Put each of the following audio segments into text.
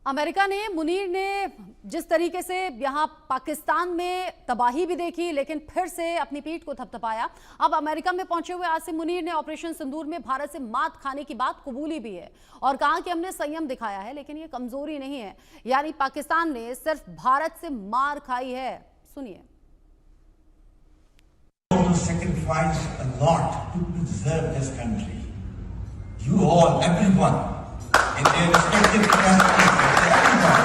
America ने मुनीर ने जिस तरीके से यहाँ पाकिस्तान में तबाही भी देखी लेकिन फिर से अपनी पीठ को थपथपाया। अब अमेरिका में पहुंचे हुए आसिम मुनीर ने ऑपरेशन सिंदूर में भारत से मात खाने की बात कबूली भी है और कहा कि हमने संयम दिखाया है लेकिन ये कमजोरी नहीं है, यानी पाकिस्तान ने सिर्फ भारत से मार खाई है। सुनिए। Sacrifice a lot to preserve this country. You all, everyone, in their respective capacities, everyone.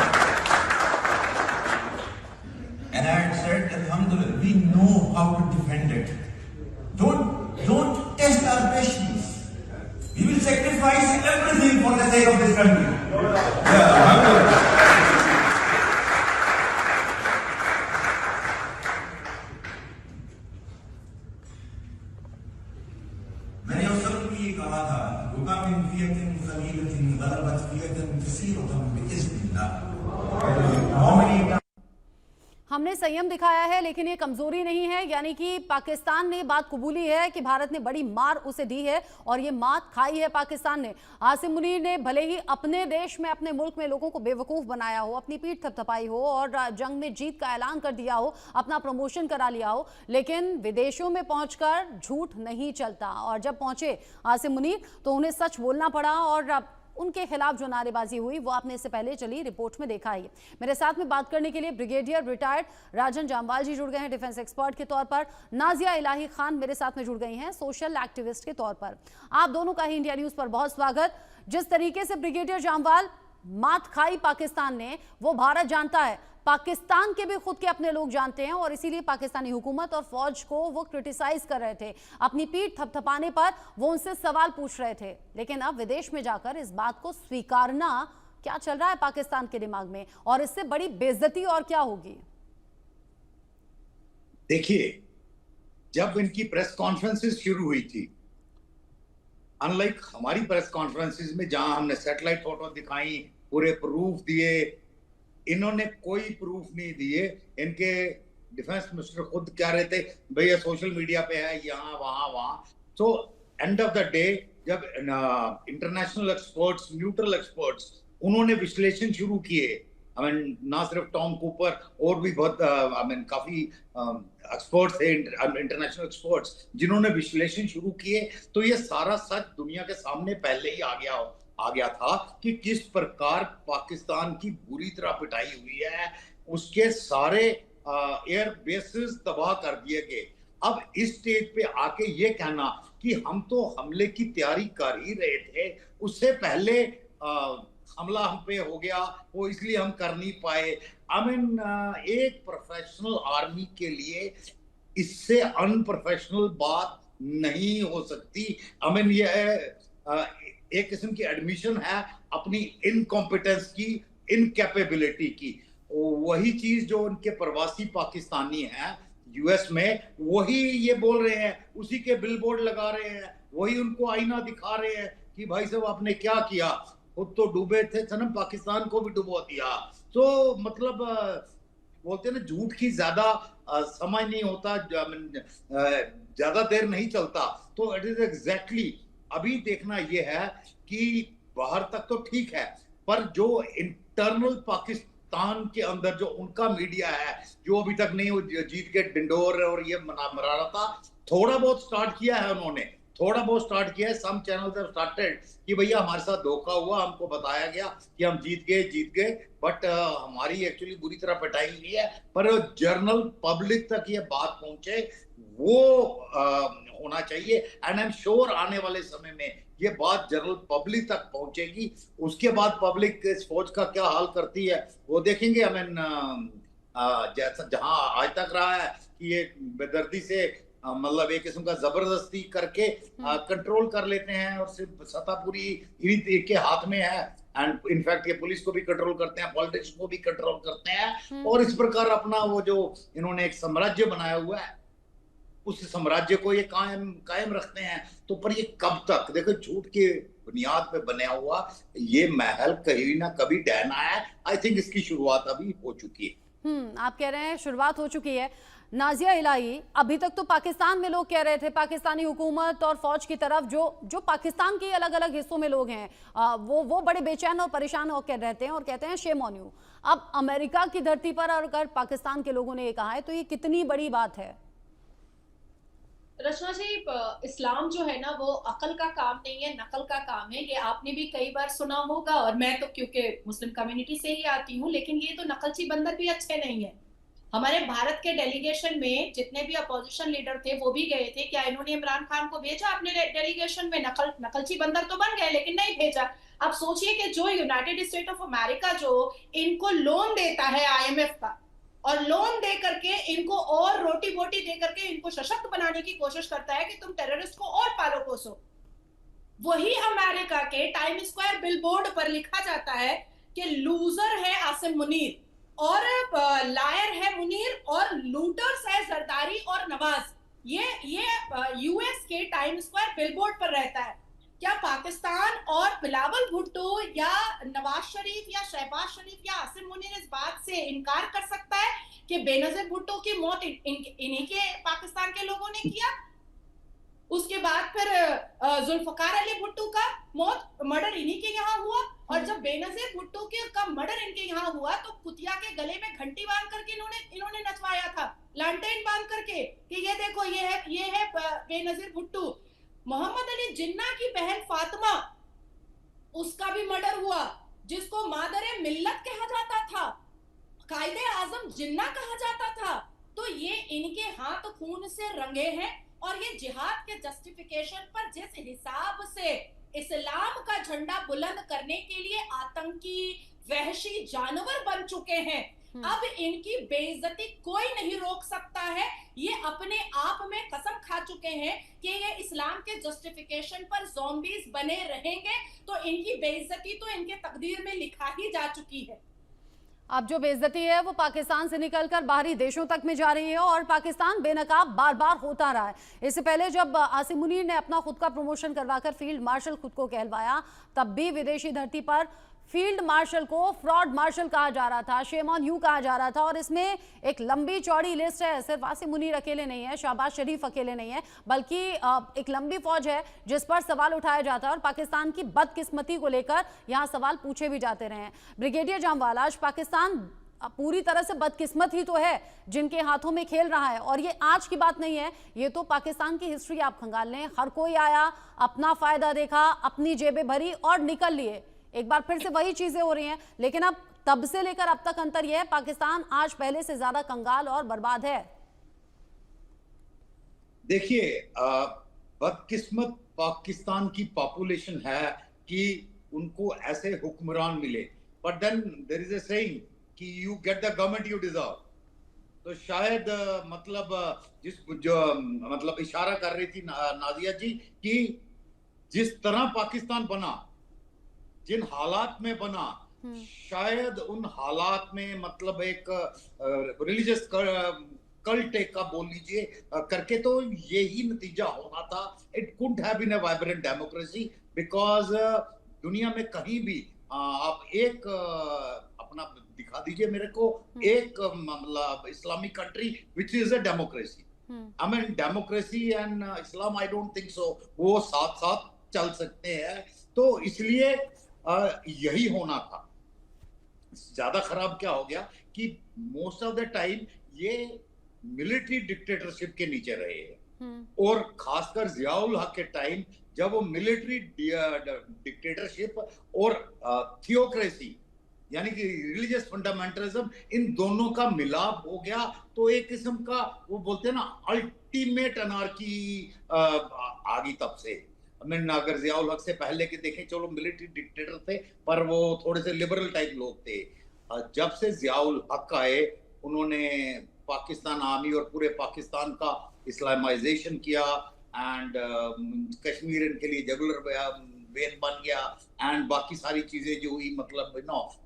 And I had said, Alhamdulillah, we know how to defend it. Don't test our patience. We will sacrifice everything for the sake of this country. Yeah, Alhamdulillah. मैंने उस वक्त भी ये कहा था, रुका मिन फियतिन क़लीलतिन ग़लबत फियतन कसीरतन बिइज़्निल्लाह। हमने संयम दिखाया है लेकिन ये कमजोरी नहीं है, यानी कि पाकिस्तान ने बात कबूली है कि भारत ने बड़ी मार उसे दी है और ये मात खाई है पाकिस्तान ने। आसिम मुनीर ने भले ही अपने देश में, अपने मुल्क में लोगों को बेवकूफ़ बनाया हो, अपनी पीठ थपथपाई हो और जंग में जीत का ऐलान कर दिया हो, अपना प्रमोशन करा लिया हो, लेकिन विदेशों में पहुंचकर झूठ नहीं चलता। और जब पहुंचे आसिम मुनीर तो उन्हें सच बोलना पड़ा और उनके खिलाफ जो नारेबाजी हुई वो आपने इससे पहले चली रिपोर्ट में देखा है। मेरे साथ में बात करने के लिए ब्रिगेडियर रिटायर्ड राजन जामवाल जी जुड़ गए हैं डिफेंस एक्सपर्ट के तौर पर। नाजिया इलाही खान मेरे साथ में जुड़ गई हैं सोशल एक्टिविस्ट के तौर पर। आप दोनों का ही इंडिया न्यूज पर बहुत स्वागत। जिस तरीके से ब्रिगेडियर जामवाल मात खाई पाकिस्तान ने, वो भारत जानता है, पाकिस्तान के भी खुद के अपने लोग जानते हैं और इसीलिए पाकिस्तानी हुकूमत और फौज को वो क्रिटिसाइज कर रहे थे, अपनी पीठ थपथपाने पर वो उनसे सवाल पूछ रहे थे। लेकिन अब विदेश में जाकर इस बात को स्वीकारना, क्या चल रहा है पाकिस्तान के दिमाग में और इससे बड़ी बेइज्जती और क्या होगी? देखिए, जब इनकी प्रेस कॉन्फ्रेंसेस शुरू हुई थी, अनलाइक हमारी प्रेस कॉन्फ्रेंसेस में जहां हमने सैटेलाइट फोटो दिखाई, पूरे प्रूफ दिए, इन्होंने कोई प्रूफ नहीं दिए। इनके डिफेंस मिनिस्टर खुद कह रहे थे भैया सोशल मीडिया पे है, यहाँ वहां। So end of the day जब इंटरनेशनल एक्सपर्ट्स, न्यूट्रल एक्सपर्ट्स, उन्होंने विश्लेषण शुरू किए, ना सिर्फ टॉम कूपर और भी बहुत काफी एक्सपर्ट्स थे, इंटरनेशनल एक्सपर्ट्स, जिन्होंने विश्लेषण शुरू किए, तो ये सारा सच दुनिया के सामने पहले ही आ गया था कि किस प्रकार पाकिस्तान की बुरी तरह पिटाई हुई है, उसके सारे एयर बेसेस तबाह कर दिए गए। अब इस स्टेज पे आके ये कहना कि हम तो हमले की तैयारी कर ही रहे थे, उससे पहले हमला हम पे हो गया, वो इसलिए हम कर नहीं पाए। एक प्रोफेशनल आर्मी के लिए इससे अनप्रोफेशनल बात नहीं हो सकती। ये एक किस्म की एडमिशन है अपनी इनकॉम्पिटेंस की, इनकैपेबिलिटी की। वही चीज जो उनके प्रवासी पाकिस्तानी हैं यूएस में, वही ये बोल रहे हैं, उसी के बिलबोर्ड लगा रहे हैं, वही उनको आईना दिखा रहे हैं कि भाई साहब आपने क्या किया, खुद तो डूबे थे सनम, पाकिस्तान को भी डुबो दिया। तो मतलब बोलते हैं ना, झूठ की ज्यादा समय नहीं होता, ज्यादा देर नहीं चलता। तो इट इज एग्जैक्टली अभी देखना यह है कि बाहर तक तो ठीक है, पर जो इंटरनल पाकिस्तान के अंदर जो उनका मीडिया है, जो अभी तक नहीं, वो जीत के डिंडोर और ये मना रहा था, थोड़ा बहुत स्टार्ट किया है उन्होंने, थोड़ा बहुत स्टार्ट किया है। सम चैनल्स हैव स्टार्टेड कि भैया हमारे साथ धोखा हुआ, हमको बताया गया कि हम जीत गए, बट हमारी एक्चुअली बुरी तरह पिटाई हुई है। पर जर्नल पब्लिक तक ये बात पहुंचे, वो होना चाहिए। एंड आई एम श्योर आने वाले समय में ये बात जनरल पब्लिक तक पहुंचेगी। उसके बाद पब्लिक इस फौज का क्या हाल करती है वो देखेंगे। जैसा जहां आज तक रहा है कि ये बेदर्दी से मतलब एक किस्म का जबरदस्ती करके कंट्रोल कर लेते हैं और सिर्फ सत्ता पूरी इन्हीं के हाथ में है। एंड इनफैक्ट ये पुलिस को भी कंट्रोल करते हैं, पॉलिटिक्स को भी कंट्रोल करते हैं, और इस प्रकार अपना वो जो इन्होंने एक साम्राज्य बनाया हुआ है, उस साम्राज्य को ये कायम रखते हैं। तो पर ये कब तक? देखो, झूठ के बुनियाद पे बना हुआ ये महल कहीं ना कभी ढहना है। आई थिंक इसकी शुरुआत अभी हो चुकी है। आप कह रहे हैं शुरुआत हो चुकी है, नाजिया इलाही, अभी तक तो पाकिस्तान में लोग कह रहे थे, पाकिस्तानी हुकूमत और फौज की तरफ जो पाकिस्तान के अलग अलग हिस्सों में लोग हैं वो बड़े बेचैन और परेशान होकर रहते हैं और कहते हैं शेम ऑन यू। अब अमेरिका की धरती पर अगर पाकिस्तान के लोगों ने ये कहा है तो ये कितनी बड़ी बात है? रचना जी, इस्लाम जो है ना वो अकल का काम नहीं है, नकल का काम है। ये आपने भी कई बार सुना होगा, और मैं तो क्योंकि मुस्लिम कम्युनिटी से ही आती हूँ, लेकिन ये तो नकलची बंदर भी अच्छे नहीं है। हमारे भारत के डेलीगेशन में जितने भी अपोजिशन लीडर थे वो भी गए थे। क्या इन्होंने इमरान खान को भेजा अपने डेलीगेशन में? नकलची बंदर तो बन गए, लेकिन नहीं भेजा। अब सोचिए कि जो यूनाइटेड स्टेट ऑफ अमेरिका जो इनको लोन देता है IMF का, और लोन दे करके इनको और रोटी बोटी दे करके इनको सशक्त बनाने की कोशिश करता है कि तुम टेररिस्ट को और पालो पोसो, वही अमेरिका के टाइम स्क्वायर बिलबोर्ड पर लिखा जाता है कि लूजर है आसिम मुनीर, और लायर है मुनीर, और लूटर्स है जरदारी और नवाज। ये यूएस के टाइम स्क्वायर बिलबोर्ड पर रहता है। क्या पाकिस्तान और बिलावल भुट्टो या नवाज शरीफ या शहबाज शरीफ या आसिम मुनीर इस बात से इनकार कर सकता है कि बेनजीर भुट्टो की मौत इन्हीं के पाकिस्तान के लोगों ने किया? उसके बाद फिर जुल्फकार अली भुट्टो का मर्डर इन्हीं के यहाँ हुआ, और जब बेनजीर भुट्टो का मर्डर इनके यहाँ हुआ तो कुतिया के गले में घंटी बांध करके इन्होंने नचवाया था, लालटेन बांध करके कि ये देखो ये है बेनजीर भुट्टो। मोहम्मद अली जिन्ना की बहन फातिमा, उसका भी मर्डर हुआ, जिसको मादरे मिल्लत कहा जाता था, कायदे आजम जिन्ना कहा जाता था। तो ये इनके हाथ खून से रंगे हैं, और ये जिहाद के जस्टिफिकेशन पर जिस हिसाब से इस्लाम का झंडा बुलंद करने के लिए आतंकी वहशी जानवर बन चुके हैं, अब इनकी बेइज्जती कोई नहीं रोक सकता है। ये अपने आप में कसम खा चुके हैं कि ये इस्लाम के जस्टिफिकेशन पर ज़ॉम्बीज बने रहेंगे, तो इनकी बेइज्जती तो इनके तकदीर में लिखा ही जा चुकी है। अब जो बेइज्जती है वो पाकिस्तान से निकलकर बाहरी देशों तक में जा रही है, और पाकिस्तान बेनकाब बार बार होता रहा है। इससे पहले जब आसिम मुनीर ने अपना खुद का प्रमोशन करवाकर फील्ड मार्शल खुद को कहलवाया, तब भी विदेशी धरती पर फील्ड मार्शल को फ्रॉड मार्शल कहा जा रहा था, शेम ऑन यू कहा जा रहा था। और इसमें एक लंबी चौड़ी लिस्ट है, सिर्फ आसिम मुनीर अकेले नहीं है, शहबाज शरीफ अकेले नहीं है, बल्कि एक लंबी फौज है जिस पर सवाल उठाया जाता है, और पाकिस्तान की बदकिस्मती को लेकर यहाँ सवाल पूछे भी जाते रहे हैं। ब्रिगेडियर जामवाल, आज पाकिस्तान पूरी तरह से बदकिस्मत ही तो है जिनके हाथों में खेल रहा है, और ये आज की बात नहीं है, ये तो पाकिस्तान की हिस्ट्री आप खंगाल लें। हर कोई आया, अपना फायदा देखा, अपनी जेबें भरी और निकल लिए। एक बार फिर से वही चीजें हो रही हैं, लेकिन अब तब से लेकर अब तक अंतर यह है, पाकिस्तान आज पहले से ज्यादा कंगाल और बर्बाद है। देखिए, बदकिस्मत पाकिस्तान की पॉपुलेशन है कि उनको ऐसे हुक्मरान मिले, but then there is a saying कि you get the government you deserve. तो शायद मतलब इशारा कर रही थी नाजिया जी कि जिस तरह पाकिस्तान बना, जिन हालात में बना, शायद उन हालात में मतलब एक रिलीजियस कल्ट का बोल लीजिए करके तो यही नतीजा होना था। It couldn't have been a vibrant democracy, because दुनिया में कहीं भी आप एक अपना दिखा दीजिए मेरे को एक मतलब Islamic country which is a democracy. I mean democracy and Islam, I don't think so वो साथ साथ चल सकते हैं। तो इसलिए यही होना था। ज्यादा खराब क्या हो गया कि मोस्ट ऑफ द टाइम ये मिलिट्री डिक्टेटरशिप के नीचे रहे हैं, और खासकर जियाउल हक के टाइम जब वो मिलिट्री डिक्टेटरशिप और थियोक्रेसी यानी कि रिलीजियस फंडामेंटलिज्म, इन दोनों का मिलाप हो गया, तो एक किस्म का वो बोलते हैं ना अल्टीमेट अनार्की आ गई तब से। अगर जियाउल हक से पहले के देखें, चलो मिलिट्री डिक्टेटर थे पर वो थोड़े से लिबरल टाइप लोग थे। जब से जियाउल हक आए, उन्होंने पाकिस्तान आर्मी और पूरे पाकिस्तान का इस्लामाइजेशन किया, एंड कश्मीर इनके लिए जगुलर वेन बन गया, एंड बाकी सारी चीजें जो हुई, मतलब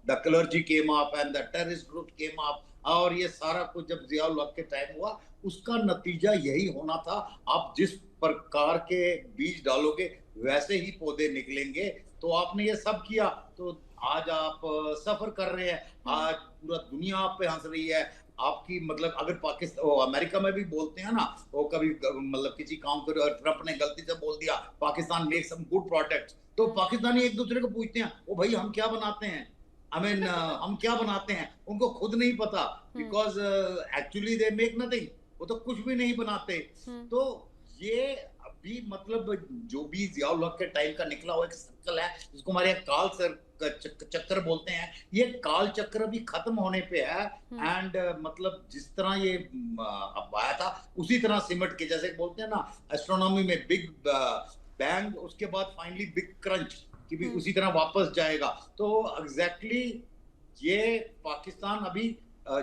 the clergy came up and the terrorist group came up, और ये सारा कुछ जब जियाउल हक के टाइम हुआ, उसका नतीजा यही होना था। आप जिस प्रकार के बीज डालोगे वैसे ही पौधे निकलेंगे। तो आपने ये सब किया, तो आज आप सफर कर रहे हैं, आज पूरा दुनिया आप पे हंस रही है। आपकी मतलब अगर पाकिस्तान अमेरिका में भी बोलते हैं ना, वो कभी मतलब किसी काम को ट्रम्प ने गलती से बोल दिया Pakistan make some good products, तो पाकिस्तानी एक दूसरे को पूछते हैं ओ भाई हम क्या बनाते हैं, आई मीन हम क्या बनाते हैं, उनको खुद नहीं पता, because actually they make nothing, वो तो कुछ भी नहीं बनाते। तो ये अभी मतलब जो भी जियाउल हक के टाइम का निकला हुआ एक सर्कल है, जिसको हमारे यहाँ काल चक्कर बोलते हैं, ये काल चक्र भी खत्म होने पे है। एंड मतलब जिस तरह ये अब आया था उसी तरह सिमट के, जैसे बोलते हैं ना एस्ट्रोनॉमी में बिग बैंग, उसके बाद फाइनली बिग क्रंच, कि भी उसी तरह वापस जाएगा। तो एग्जैक्टली ये पाकिस्तान अभी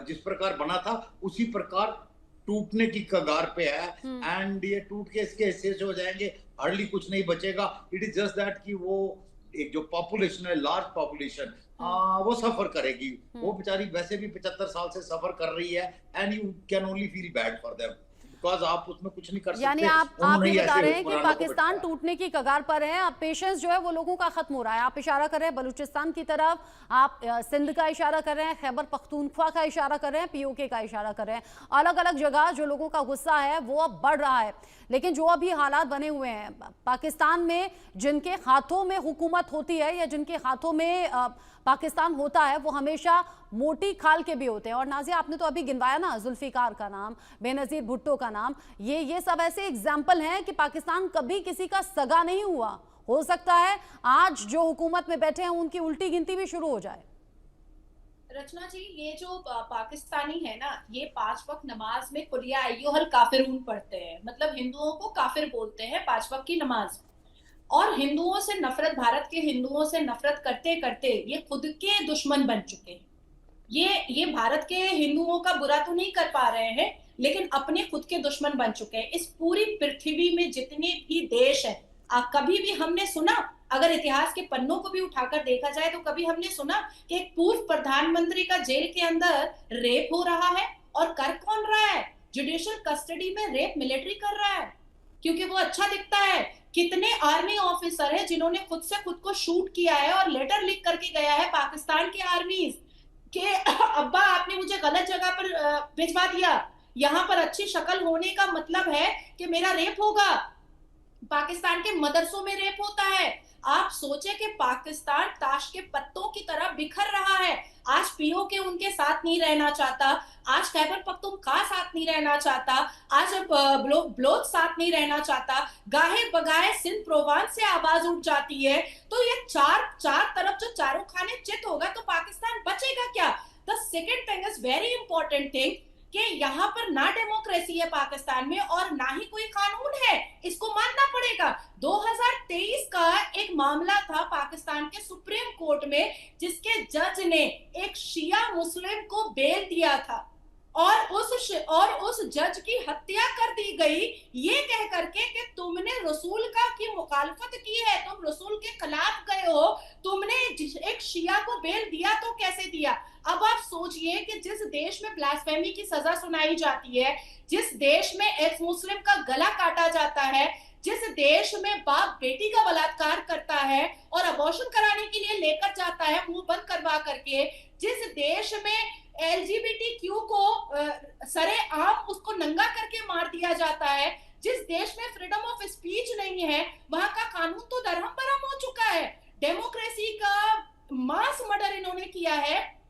जिस प्रकार बना था उसी प्रकार टूटने की कगार पे है। एंड ये टूट के इसके हिस्से से हो जाएंगे, हार्डली कुछ नहीं बचेगा। इट इज जस्ट दैट कि वो एक जो पॉपुलेशन है, लार्ज पॉपुलेशन, वो सफर करेगी। वो बेचारी वैसे भी 75 साल से सफर कर रही है, and you can only feel bad for them, because आप उसमें कुछ नहीं कर सकते। यानी आप ये बता रहे हैं कि पाकिस्तान टूटने की कगार पर है, अब पेशेंस जो है वो लोगों का खत्म हो रहा है। आप इशारा कर रहे हैं बलूचिस्तान की तरफ, आप सिंध का इशारा कर रहे हैं, खैबर पख्तूनख्वा का इशारा कर रहे हैं, पीओके का इशारा कर रहे हैं। अलग अलग जगह जो लोगों का गुस्सा है वो अब बढ़ रहा है। लेकिन जो अभी हालात बने हुए हैं पाकिस्तान में, जिनके हाथों में हुकूमत होती है या जिनके हाथों में पाकिस्तान होता है, वो हमेशा मोटी खाल के भी होते हैं। और नाज़िया आपने तो अभी गिनवाया ना, जुल्फिकार का नाम, बेनज़ीर भुट्टो का नाम, ये सब ऐसे एग्जाम्पल हैं कि पाकिस्तान कभी किसी का सगा नहीं हुआ। हो सकता है आज जो हुकूमत में बैठे हैं उनकी उल्टी गिनती भी शुरू हो जाए। रचना जी, ये जो पाकिस्तानी है ना, ये 5 वक्त नमाज में कुलिया अय्युहल काफिरून पढ़ते हैं, मतलब हिंदुओं को काफिर बोलते हैं 5 वक्त की नमाज। और हिंदुओं से नफरत, भारत के हिंदुओं से नफरत करते करते ये खुद के दुश्मन बन चुके हैं। ये भारत के हिंदुओं का बुरा तो नहीं कर पा रहे हैं, लेकिन अपने खुद के दुश्मन बन चुके हैं। इस पूरी पृथ्वी में जितने भी देश हैं, कभी भी हमने सुना, अगर इतिहास के पन्नों को भी उठाकर देखा जाए तो कभी हमने सुना कि एक पूर्व प्रधानमंत्री का जेल के अंदर रेप हो रहा है? और कर कौन रहा है? जुडिशियल कस्टडी में रेप मिलिट्री कर रहा है, क्योंकि वो अच्छा दिखता है। कितने आर्मी ऑफिसर हैं जिन्होंने खुद से खुद को शूट किया है और लेटर लिख करके गया है पाकिस्तान के आर्मी के, अब्बा आपने मुझे गलत जगह पर भिजवा दिया, यहाँ पर अच्छी शक्ल होने का मतलब है कि मेरा रेप होगा। पाकिस्तान के मदरसों में रेप होता है। आप सोचे कि पाकिस्तान ताश के पत्तों की तरह बिखर रहा है। आज पीओके उनके साथ नहीं रहना चाहता, आज खैबर पख्तूनख्वा साथ नहीं रहना चाहता, आज ब्लोच साथ नहीं रहना चाहता, गाहे बगाए सिंध प्रोवांस से आवाज उठ जाती है। तो ये चार तरफ जो चारों खाने चित होगा तो पाकिस्तान बचेगा क्या? The second thing is very important thing कि यहाँ पर ना डेमोक्रेसी है पाकिस्तान में और ना ही कोई कानून है, इसको मानना पड़ेगा। 2023 का एक मामला था पाकिस्तान के सुप्रीम कोर्ट में, जिसके जज ने एक शिया मुस्लिम को बेल दिया था और उस जज की हत्या कर दी गई, ये कह करके कि तुमने रसूल की मुखालफत की है, तुम रसूल के खिलाफ गए हो, तुमने एक शिया को बेल दिया तो कैसे दिया? अब आप सोचिए कि जिस देश में ब्लास्फेमी की सजा सुनाई जाती है, जिस देश में एक्स मुस्लिम का गला काटा जाता है, जिस देश में बाप बेटी का बलात्कार करता है और अबॉर्शन कराने के लिए लेकर जाता है मुंह बंद करवा करके, जिस देश में LGBTQ को सरे आम उसको नंगा करके मार दिया जाता है, जिस देश में फ्रीडम ऑफ स्पीच नहीं है, वहां का कानून तो दरहम बरहम हो चुका है। डेमोक्रेसी का मास मर्डर इन्होंने किया है।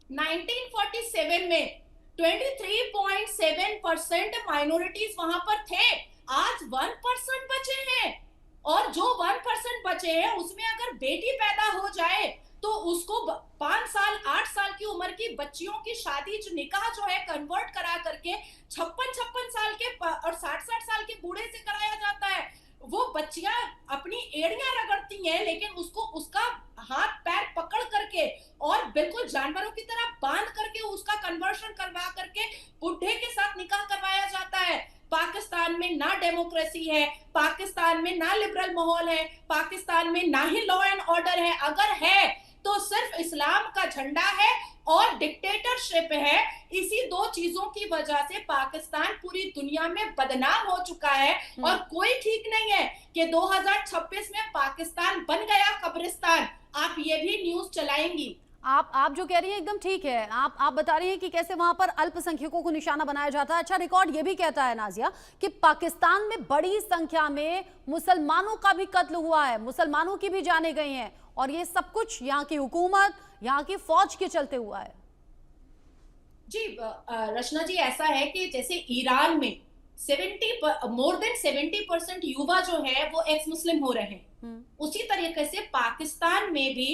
1947 में 23.7% माइनॉरिटीज वहां पर थे, आज 1% बचे हैं। और जो 1% बचे हैं उसमें अगर बेटी पैदा हो जाए तो उसको 5 साल 8 साल की उम्र की बच्चियों की शादी, जो निकाह जो है कन्वर्ट करा करके 56 साल के और 60 साल के बूढ़े से कराया जाता है। वो बच्चियां अपनी एड़ियां रगड़ती हैं, लेकिन उसको उसका हाथ पैर पकड़ करके और बिल्कुल जानवरों की तरह बांध करके उसका कन्वर्शन करवा करके बुढ़े के साथ निकाह करवाया जाता है। पाकिस्तान में ना डेमोक्रेसी है, पाकिस्तान में ना लिबरल माहौल है, पाकिस्तान में ना ही लॉ एंड ऑर्डर है। अगर है तो सिर्फ इस्लाम का झंडा है और डिक्टेटरशिप है। इसी दो चीजों की वजह से पाकिस्तान पूरी दुनिया में बदनाम हो चुका है और कोई ठीक नहीं है कि 2026 में पाकिस्तान बन गया कब्रिस्तान। आप ये भी न्यूज चलाएंगी। आप जो कह रही हैं एकदम ठीक है। आप बता रही हैं कि कैसे वहां पर अल्पसंख्यकों को निशाना बनाया जाता है। अच्छा, रिकॉर्ड ये भी कहता है नाजिया कि पाकिस्तान में बड़ी संख्या में मुसलमानों का भी कत्ल हुआ है, मुसलमानों की भी जाने गई हैं, और ये सब कुछ यहाँ की हुकूमत, यहाँ की फौज के चलते हुआ है। जी रचना जी, ऐसा है कि जैसे ईरान में मोर देन 70% युवा जो है वो एक्स मुस्लिम हो रहे हैं, उसी तरीके से पाकिस्तान में भी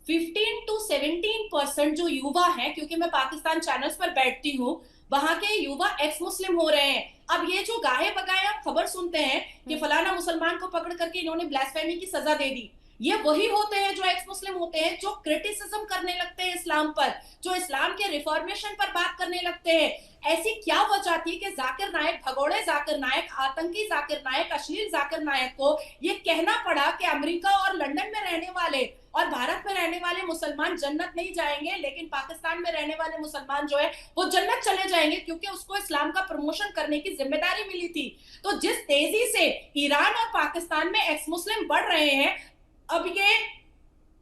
15 to 17% जो युवा हैं, क्योंकि मैं पाकिस्तान चैनल्स पर बैठती हूँ, वहां के युवा एक्स मुस्लिम हो रहे हैं। अब ये जो गाहे बगाए हम खबर सुनते हैं कि फलाना मुसलमान को पकड़ करके इन्होंने ब्लास्फेमी की सजा दे दी, ये वही होते हैं जो एक्स मुस्लिम होते हैं, जो क्रिटिसिज्म करने लगते हैं इस्लाम पर, जो इस्लाम के रिफॉर्मेशन पर बात करने लगते हैं। ऐसी क्या वजह थी कि जाकिर नायक, भगोड़े जाकिर नायक, आतंकी जाकिर नायक, अश्लील जाकिर नायक को ये कहना पड़ा कि अमेरिका और लंदन में रहने वाले और भारत में रहने वाले मुसलमान जन्नत नहीं जाएंगे, लेकिन पाकिस्तान में रहने वाले मुसलमान जो है वो जन्नत चले जाएंगे, क्योंकि उसको इस्लाम का प्रमोशन करने की जिम्मेदारी मिली थी। तो जिस तेजी से ईरान और पाकिस्तान में एक्स मुस्लिम बढ़ रहे हैं, अब ये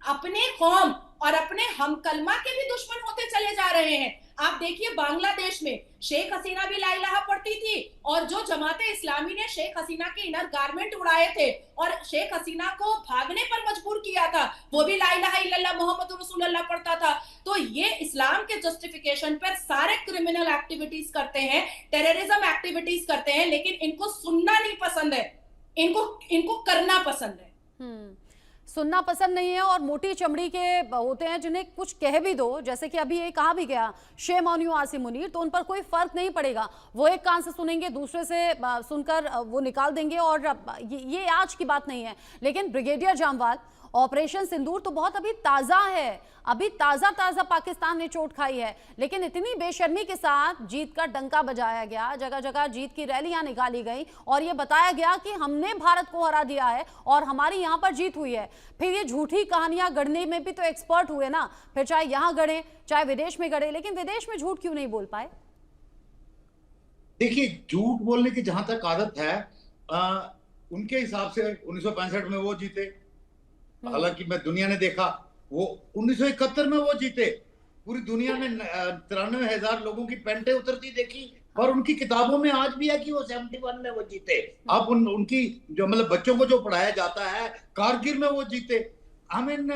अपने कौम और अपने हमकलमा के भी दुश्मन होते चले जा रहे हैं। आप देखिए बांग्लादेश में शेख हसीना भी ला इलाहा पढ़ती थी, और जो जमाते इस्लामी ने शेख हसीना के इनर गारमेंट उड़ाए थे और शेख हसीना को भागने पर मजबूर किया था, वो भी ला इलाहा इल्लल्लाह मोहम्मद रसूलुल्लाह पढ़ता था। तो ये इस्लाम के जस्टिफिकेशन पर सारे क्रिमिनल एक्टिविटीज करते हैं, टेररिज्म एक्टिविटीज करते हैं, लेकिन इनको सुनना नहीं पसंद है, इनको करना पसंद है। सुनना पसंद नहीं है, और मोटी चमड़ी के होते हैं जिन्हें कुछ कह भी दो, जैसे कि अभी ये कहा भी गया shame on you Asim Munir, तो उन पर कोई फर्क नहीं पड़ेगा। वो एक कान से सुनेंगे, दूसरे से सुनकर वो निकाल देंगे, और ये आज की बात नहीं है। लेकिन ब्रिगेडियर जामवाल, ऑपरेशन सिंदूर तो बहुत अभी ताजा है, अभी ताजा पाकिस्तान ने चोट खाई है, लेकिन इतनी बेशर्मी के साथ जीत का डंका बजाया गया, जगह जगह जीत की रैलियां निकाली गई, और ये बताया गया कि हमने भारत को हरा दिया है और हमारी यहां पर जीत हुई है। फिर ये झूठी कहानियां गढ़ने में भी तो एक्सपर्ट हुए ना, फिर चाहे यहां गढ़े चाहे विदेश में गढ़े, लेकिन विदेश में झूठ क्यों नहीं बोल पाए? देखिए, झूठ बोलने की जहां तक आदत है, उनके हिसाब से 1965 में वो जीते, हालांकि मैं दुनिया ने देखा वो 1971 में वो जीते, पूरी दुनिया ने 93,000 लोगों की पेंटें उतरती देखी, और उनकी किताबों में आज भी है कि वो 71 में वो जीते। अब उनकी जो मतलब बच्चों को जो पढ़ाया जाता है कारगिल में वो जीते। आई मीन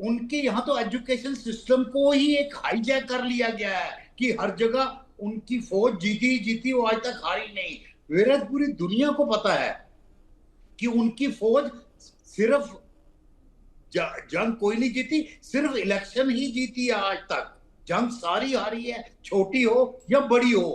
उनके यहाँ तो एजुकेशन सिस्टम को ही एक हाईजैक कर लिया गया है कि हर जगह उनकी फौज जीती, वो आज तक हारी नहीं। वेरज पूरी दुनिया को पता है कि उनकी फौज सिर्फ जंग कोई नहीं जीती, सिर्फ इलेक्शन ही जीती है आज तक। जंग सारी हारी है, छोटी हो या बड़ी हो,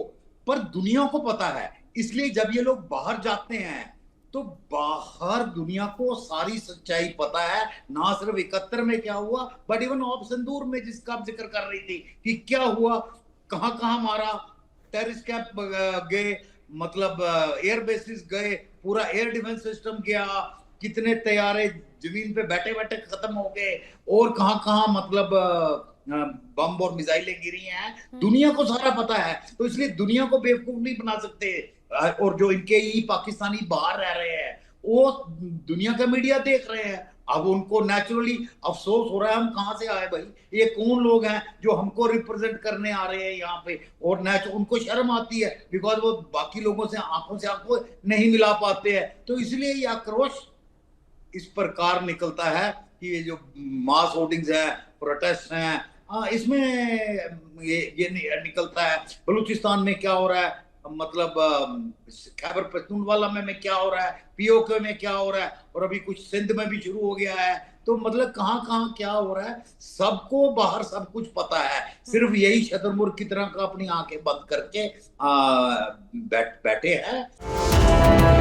पर दुनिया को पता है। इसलिए जब ये लोग बाहर जाते हैं तो बाहर दुनिया को सारी सच्चाई पता है, ना सिर्फ 71 में क्या हुआ, बट इवन ऑफ सिंदूर में जिसका आप जिक्र कर रही थी कि क्या हुआ, कहां मारा, टेररिस्ट कैंप गए, मतलब एयर बेसिस गए, पूरा एयर डिफेंस सिस्टम गया, कितने तैयारे जमीन पे बैठे बैठे खत्म हो गए, और कहां मतलब बम और मिसाइलें गिरी हैं, दुनिया को सारा पता है। तो इसलिए दुनिया को बेवकूफ नहीं बना सकते। और जो इनके ही पाकिस्तानी बाहर रह रहे हैं वो दुनिया का मीडिया देख रहे हैं, अब उनको नेचुरली अफसोस हो रहा है, हम कहां से आए भाई, ये कौन लोग हैं जो हमको रिप्रेजेंट करने आ रहे हैं यहाँ पे, और उनको शर्म आती है बिकॉज वो बाकी लोगों से आंखों नहीं मिला पाते हैं। तो इसलिए ये आक्रोश इस प्रकार निकलता है कि ये जो मास होर्डिंग्स है, प्रोटेस्ट हैं, इसमें ये निकलता है। बलूचिस्तान में क्या हो रहा है, मतलब खैबर पख्तूनख्वा में क्या हो रहा है, पीओके में क्या हो रहा है, और अभी कुछ सिंध में भी शुरू हो गया है। तो मतलब कहाँ क्या हो रहा है, सबको बाहर सब कुछ पता है। सिर्फ यही शतरमुर्ग की तरह का अपनी आंखें बंद करके बैठे हैं।